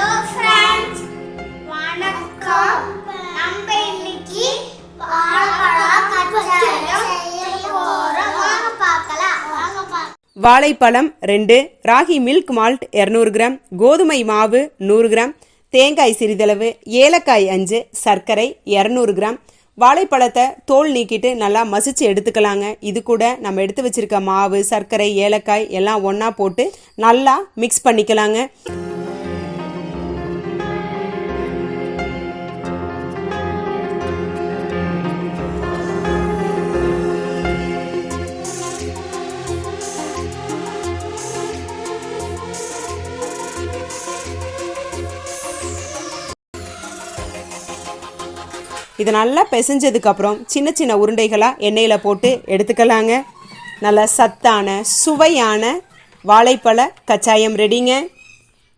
Hello friends, வணக்கம். நம்ம இன்னைக்கு வாழைப்பழம் கச்சாயம் செய்ய போறோம். வாங்க பார்க்கலாம். வாழைப்பழம் 2, ராகி மில்க் மால்ட் 200 கிராம், கோதுமை மாவு 100 கிராம், தேங்காய் சிறிதளவு, ஏலக்காய் 5, சர்க்கரை 200 கிராம். வாழைப்பழத்தை தோல் நீக்கிட்டு நல்லா மசிச்சு எடுத்துக்கலாங்க. இது கூட நம்ம எடுத்து வச்சிருக்க மாவு, சர்க்கரை, ஏலக்காய் எல்லாம் ஒன்றா போட்டு நல்லா மிக்ஸ் பண்ணிக்கலாங்க. இது நல்லா பிசைஞ்சதுக்கப்புறம் சின்ன சின்ன உருண்டைகளாக எண்ணெயில் போட்டு எடுத்துக்கலாங்க. நல்லா சத்தான சுவையான வாழைப்பழ கச்சாயம் ரெடிங்க.